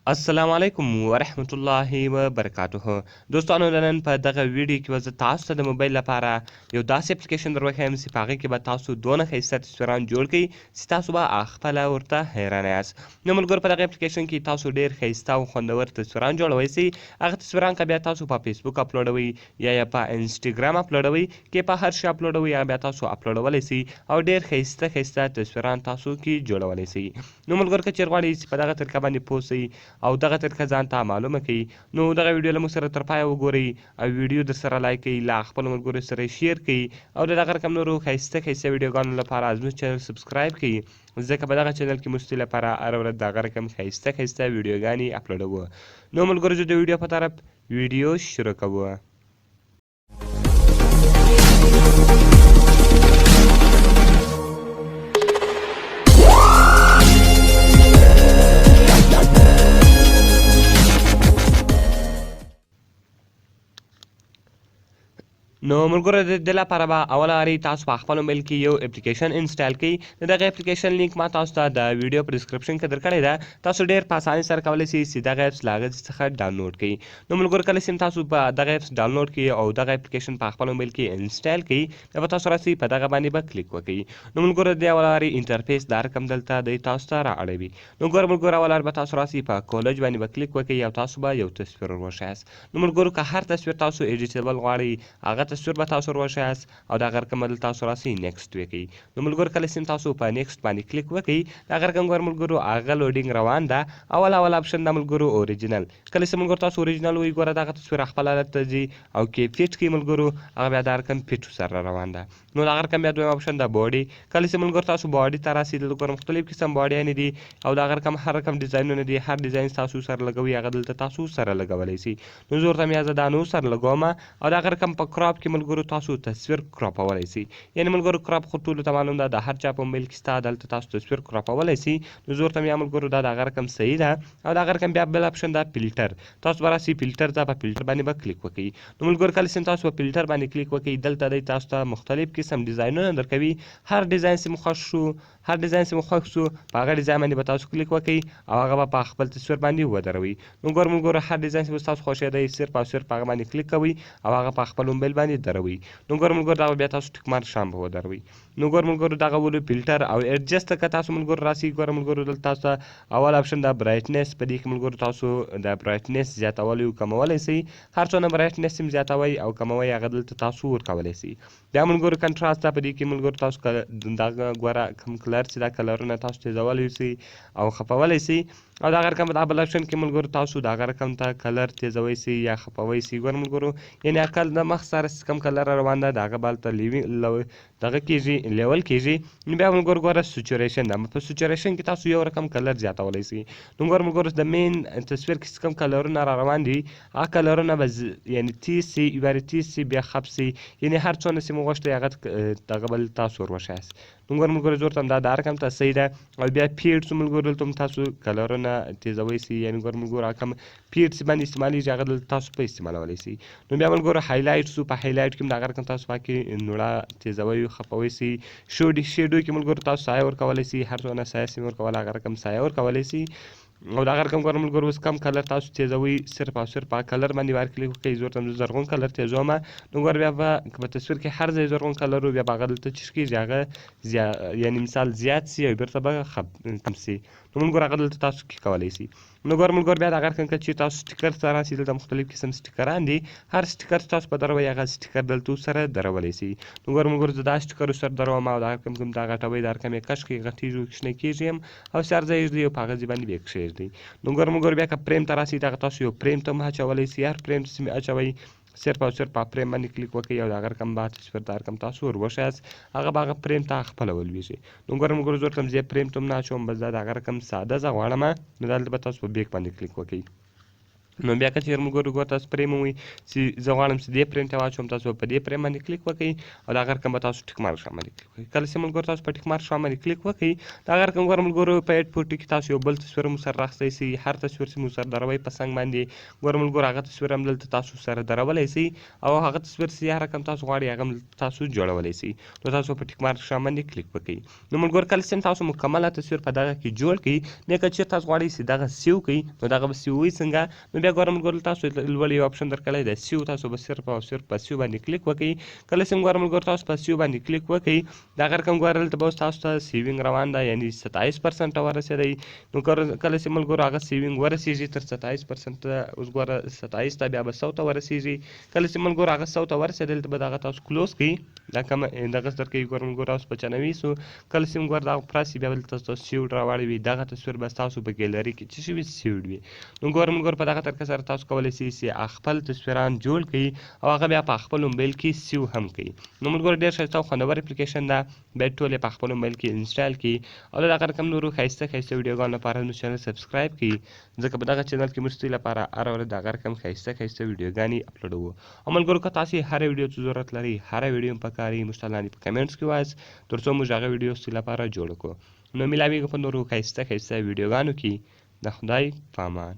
السلام علیکم ورحمت الله وبرکاته. دوستانو نن په دغه ویډیو کې به زه تاسو ته د موبایل لپاره یو داسې اپلیکیشن در وښیم چې په هغې کې به تاسو دونه ښایسته تصویران جوړ کړئ چې تاسو به خپله ورته حیرانه یاست. نو ملګرو په دغه اپلیکیشن کې تاسو ډېر ښایسته او خوندور تصویران جوړولی سئ. هغه تصویران که بیا تاسو په فیسبوک اپلوډوئ یا په انسټاګرام اپلوډوئ کې په هر شي اپلوډوئ هغه بیا تاسو اپلوډولی سئ او ډېر ښایسته ښایسته تصویران تاسو کې جوړولی سئ. نو ملګرو که چېرې غواړئ چې په دغه طریقه باندې پوه سئ او دغه طریقه ځان ته معلومه کړئ نو دغه ویډیو له موږ سره تر پایه وګورئ او ویډیو در سره لایک کړئ، له خپلو ملګرو سره یې شیر کړئ او د دغه رقم نورو ښایسته ښایسته ویډیوګانو لپاره زموږ چینل سبسکرایب کړئ، ځکه په دغه چینل کې موږ ستاسو لپاره هره ورځ دغه رقم ښایسته ښایسته ویډیوګانې اپلوډوو. نو ملګرو زه د ویډیو په طرف ویډیو شروع کوو. نو ملګرو د دې لپاره به اوله اړ تاسو په خپل موبایل کې یو اپلیکیشن انسټال کړئ. د دغه اپلیکیشن لینک ما تاسو ته د ویډیو په ډسکرپشن کې درکړې ده. تاسو ډېر په اسانۍ سره کولی شئ چې دغه اپس له هغه څخه ډاونلوډ کړئ. نو ملګرو کله چې تاسو په دغه اپس ډاونلوډ کړئ او دغه اپلیکیشن په خپل موبایل کې انسټال کړئ بیا به تاسو راسئ په دغه باندې به کلیک وکړئ. نو ملګرو د اوله اړ انټرفیس دا رقم دلته دی تاسو ته رااړوي. نو ګوره ملګرو اوله اړ به تاسو راسئ په کالج باندې به کلیک وکړئ او تاسو به یو تصویر وروښیاست. نو ملګرو که هر تصویر تاسو ایډیټیبل غواړئ هغه تصویر به تاسو وروښیاست او دغه رقم به دلته تاسو راسئ نیکسټ وکړئ. نو ملګرو کله چې تاسو په نیکسټ باندې کلیک وکړئ دغه رقم ګوره ملګرو هغه لوډینګ روان ده. اول اپشن ده ملګرو اوریجنل. کله چې ملګرو تاسو اوریجنل وایي ګوره دغه تصویر خپل حالت ته ځي او کې فیټ کړئ ملګرو هغه بیا دا رقم فیټو سره روان ده. نو دغه رقم بیا دویم اپشن ده باډي. کله چې ملګرو تاسو باډي ته راسئ دلته ګوره مختلف قسم باډیانې دي او دغه رقم هر رقم ډیزاینونه دي. هر ډیزاین تاسو سره لګوي هغه دلته تاسو سره لګولی سئ. نو زه ورته زه دا نو سره لګوم او دغه رقم په کراپ کې ملګرو تاسو تصویر کراپولی سئ. یعنې ملګرو کراپ خو ټولو ته معلوم ده د هر چا په موبایل کې شته دلته تاسو تصویر کراپولی سئ. نو زه ورته ملګرو دا دغه رقم صحیح ده او دغه رقم بیا بل اپشن ده فلټر. تاسو به راسئ فلټر ته په فلټر باندې به کلیک وکړئ. نو ملګرو کله چې تاسو په فلټر باندې کلیک وکړئ دلته دی تاسو ته مختلف قسم ډیزاینونه درکوي. هر ډیزاین چې مو خوښ شو په هغه ډیزاین باندې به تاسو کلیک وکړئ او هغه به په خپل تصویر باندې ودروئ. نو ګوره ملګرو هر ډیزاین چې تاسو خوښېدی صرف او صرف په هغه باندې کلیک کوئ او هغه په خپل موبایل باندې دروئ. نو ګوره ملګرو دغه بیا تاسو ټیک مارک شان به ودروئ. نو ګوره ملګرو دغه ولو فلټر او ایډجسټ که تاسو ملګرو راسئ ګوره ملګرو دلته تاسو ته اول اپشن ده برایټنس. په دې کې ملګرو تاسو د برایټنس زیاتولی او کمولی سئ. هر څونه برایټنس چې زیاتوئ او کموئ هغه دلته تاسو ورکولی سئ. بیا ملګرو کنټراست ده. په دې کې ملګرو تاسو دغه ګوره کوم کلر چې دا کلرونه تاسو تیزولی سئ او خپولی سئ او دغه رقم په بل اپشن کې ملګرو تاسو دغه رقم ته کلر تیزوی سئ یا خپوی سئ. ګوره ملګرو یعنې عقل د مخ سره چې کوم کلر روان ده د هغه به هلته دغه کېږي لیول کېږي. نو بیا ملګرو ګوره سچوریشن ده. په سچوریشن کې تاسو یو رقم کلر زیاتولی سئ. نو ګوره ملګرو د مین تصویر کې چې کوم کلرونه را روان دي هغه کلرونه به یعنې تیز سي تیز سي بیا خپ سي یعنې هر څونه چې مو غوښتی هغه دغه بل تاسو وروښیاست. نو ګوره ملګرو زه ورته دا رقم ته صحیح ده او بیا پیډ څو ملګرو دلته هم تاسو کلرونه تیزوی سئ. یعنې ګوره ملګرو هغه کوم پیډ چې باندې استعمالیږي هغه دلته تاسو په استعمالولی سئ. نو بیا ملګرو هایلایټ سو. په هایلایټ کې هم دغه رقم تاسو پکې نوړه تیزوی او خپوی سئ. شیډو کې ملګرو تاسو سایه ورکولی سئ. هر څونه سایه چې مې ورکوله هغه رقم سایه ورکولی سئ. او دغه رقم ګوره ملګرو اوس کم کلر تاسو تیزوئ صرف او صرف په کلر باندې ور کلیک وکړئ. زه ورته زرغون کلر تیزوم. نو ګوره بیا به په تصویر کې هر ځای زرغون کلر و بیا به هغه دلته څه کېږي هغه یعنې مثال زیات سي او بیرته به کم سي. نو ملګرو هغه دلته تاسو کې کولی سئ. نو ګوره ملګرو بیا دغه رقم که چېرې تاسو سټیکر ته راسئ دلته مختلف قسم سټیکران دي. هر سټیکر چې تاسو په دروئ هغه سټیکر دلته سره درولی سئ. نو ګوره ملګرو زه دا سټیکر سره دروم او دغه رقم کوم دا غټوئ دا رقم یې کش کړئ غټېږي کوچنی کېږي هم او چې هر ځای یې ږدئ او په هغه ځای باندې به یې کښېږدئ. نو ګوره ملګرو بیا که فریم ته راسئ دغه تاسو یو فریم ته هم اچولی سئ. هر فریم چې مې اچوئ صرف او صرف په فریم باندې کلیک وکړئ او دغه رقم به تصویر دا رقم تاسو وروښیاست هغه به هغه فریم ته خپله ولویږي. نو ګوره ملګرو زه ورته فریم ته هم نه اچوم بس دا دغه رقم ساده زه غواړم. نو دلته به تاسو په بیک باندې کلیک وکړئ. نو بیا که چېرې ملګرو ګوره تاسو پرې مومئ چې زه غواړم چې دې پرنټ ته واچوم تاسو په دې پرې باندې کلیک وکړئ او د هغه رقم به تاسو ټیک مارک باندې کلیک وکړئ کله چې ملګرو تاسو په ټیک مارک باندې کلیک وکړئ د هغه رقم ګوره ملګرو په ایډ فوټو کې تاسو یو بل تصویر مو سره راخیستی سئ هر تصویر چې مو سره دروئ په څنګ باندې ګوره ملګرو هغه تصویر هم دلته تاسو سره درولی سئ او هغه تصویر چې هر رقم تاسو غواړئ هغه هم تاسو جوړولی سئ نو تاسو په ټیک مارک باندې کلیک وکړئ نو ملګرو کله چې تاسو مکمله تصویر په دغه کې جوړ کړئ بیا که چېرې تاسو غواړئ چې دغه سیو کړئ نو دغه به سیوئ څنګه نو بیا ګوره ملګرو تاسو لوړ یو اپشن درکړی دی سیو تاسو به صرف او صرف په سیو باندې کلیک وکړئ کله چې ګوره ملګرو تاسو په سیو باندې کلیک وکړئ د هغه رقم ګوره دلته به اوس تاسو ته سیوینګ روان ده یعنی 27% ورسېدی نو کله چې ملګرو هغه سیوینګ ورسېږي تر 27% اوس ګوره 27 ته بیا به 100 ته ورسېږي کله چې ملګرو هغه 100 ته ورسېدل دلته به دغه تاسو کلوز کړئ دا کومه دغه درکوي ګوره ملګرو اوس 95 سو کله چې ګوره دغه پراسي بیا دلته تاسو سیوډ راواړوي دغه تصویر به تاسو په ګیلري کې څه شوي سیوډ وي نو ګوره ملګرو په دغه طریقه سره تاسو کولی شئ چې خپل تصویران جوړ کړئ او هغه بیا په خپل موبایل کې سیو هم کړئ نو ملګرو ډېر ښایسته او خوندور اپلیکیشن ده باید ټول یې په خپل موبایل کې انسټال کړئ او د دغه رقم نورو ښایسته ویډیوګانو لپاره زموږ چینل سبسکرایب کړئ ځکه په دغه چینل کې موږ ستاسو لپاره هره ورځ د هغه رقم ښایسته ویډیوګانې اپلوډوو او ملګرو که تاسو هره ویډیو ته ضرورت لرئ هره ویډیو هم پکار موږ ته لاندې په کمنټس کې ووایاست تر څو موږ هغه ویډیو ستاسو لپاره جوړ کړو نو میلاویږو په نورو ښایسته ویډیوګانو کې د خدای په امان